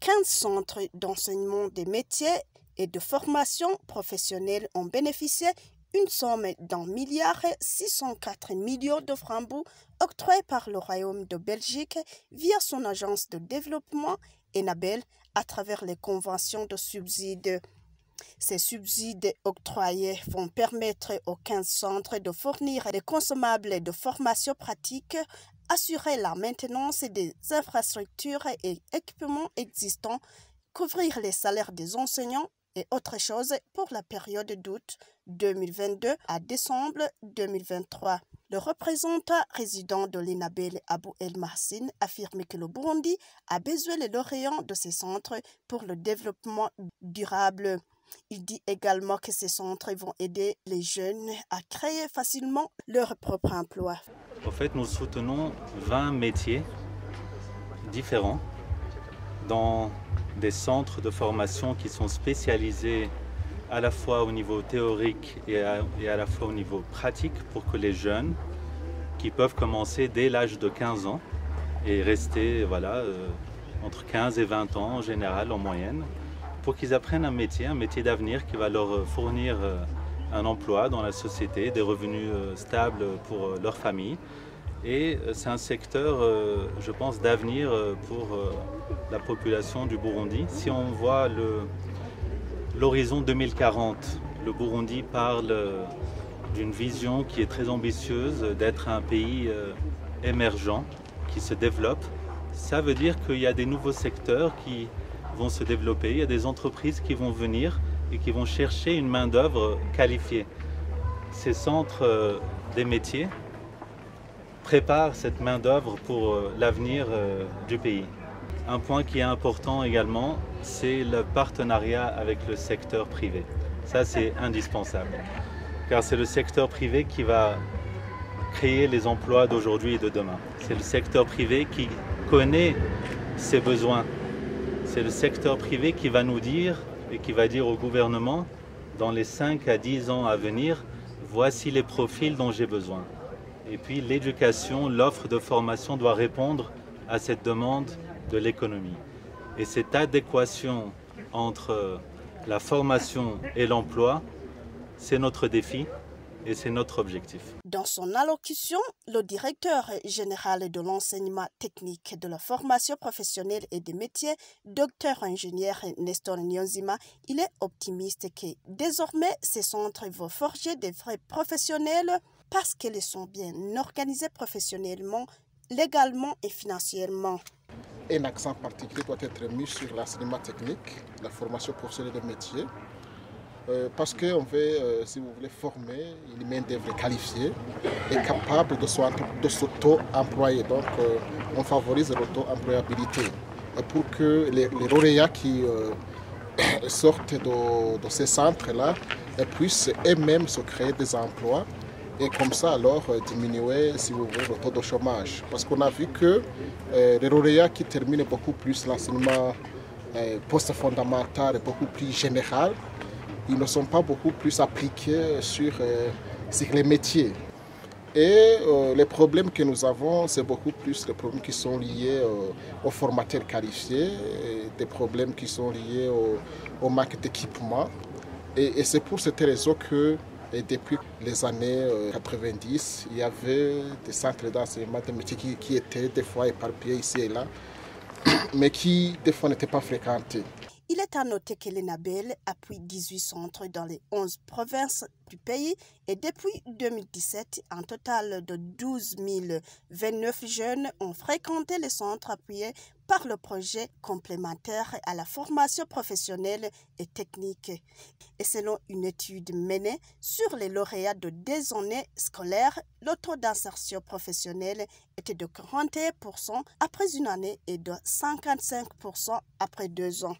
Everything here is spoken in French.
15 centres d'enseignement des métiers et de formation professionnelle ont bénéficié une somme d'1,604 milliard de francs octroyée par le Royaume de Belgique via son agence de développement Enabel à travers les conventions de subsides. Ces subsides octroyés vont permettre aux 15 centres de fournir des consommables de formation pratique, assurer la maintenance des infrastructures et équipements existants, couvrir les salaires des enseignants et autres choses pour la période d'août 2022 à décembre 2023. Le représentant résident de l'Enabel, Abou El Mahsin, affirme que le Burundi a besoin de lauréats de ces centres pour le développement durable. Il dit également que ces centres vont aider les jeunes à créer facilement leur propre emploi. En fait, nous soutenons 20 métiers différents dans des centres de formation qui sont spécialisés à la fois au niveau théorique et à la fois au niveau pratique pour que les jeunes qui peuvent commencer dès l'âge de 15 ans et rester entre 15 et 20 ans en général, en moyenne, pour qu'ils apprennent un métier d'avenir qui va leur fournir un emploi dans la société, des revenus stables pour leur famille. Et c'est un secteur, je pense, d'avenir pour la population du Burundi. Si on voit l'horizon 2040, le Burundi parle d'une vision qui est très ambitieuse, d'être un pays émergent, qui se développe. Ça veut dire qu'il y a des nouveaux secteurs qui vont se développer, il y a des entreprises qui vont venir et qui vont chercher une main-d'œuvre qualifiée. Ces centres des métiers préparent cette main-d'œuvre pour l'avenir du pays. Un point qui est important également, c'est le partenariat avec le secteur privé. Ça, c'est indispensable, car c'est le secteur privé qui va créer les emplois d'aujourd'hui et de demain. C'est le secteur privé qui connaît ses besoins. C'est le secteur privé qui va nous dire et qui va dire au gouvernement, dans les 5 à 10 ans à venir, voici les profils dont j'ai besoin. Et puis l'éducation, l'offre de formation doit répondre à cette demande de l'économie. Et cette adéquation entre la formation et l'emploi, c'est notre défi et c'est notre objectif. Dans son allocution, le directeur général de l'enseignement technique, de la formation professionnelle et des métiers, docteur ingénieur Nestor Nyonzima, il est optimiste que désormais ces centres vont forger des vrais professionnels parce qu'ils sont bien organisés professionnellement, légalement et financièrement. Un accent particulier doit être mis sur l'enseignement technique, la formation professionnelle des métiers, parce qu'on veut, si vous voulez, former une main-d'œuvre qualifiée et capable de s'auto-employer. Donc, on favorise l'auto-employabilité. Pour que les lauréats qui sortent de ces centres-là puissent eux-mêmes se créer des emplois et comme ça alors diminuer, si vous voulez, le taux de chômage. Parce qu'on a vu que les lauréats qui terminent beaucoup plus l'enseignement post-fondamental et beaucoup plus général, ils ne sont pas beaucoup plus appliqués sur les métiers. Et les problèmes que nous avons, c'est beaucoup plus des problèmes qui sont liés aux formateurs qualifiés, des problèmes qui sont liés au manque d'équipement. Et c'est pour cette raison que depuis les années 90, il y avait des centres d'enseignement de métiers qui étaient des fois éparpillés ici et là, mais qui des fois n'étaient pas fréquentés. Il est à noter que l'Enabel appuie 18 centres dans les 11 provinces du pays et depuis 2017, un total de 12 029 jeunes ont fréquenté les centres appuyés par le projet complémentaire à la formation professionnelle et technique. Et selon une étude menée sur les lauréats de 2 années scolaires, le taux d'insertion professionnelle était de 41% après une année et de 55% après 2 ans.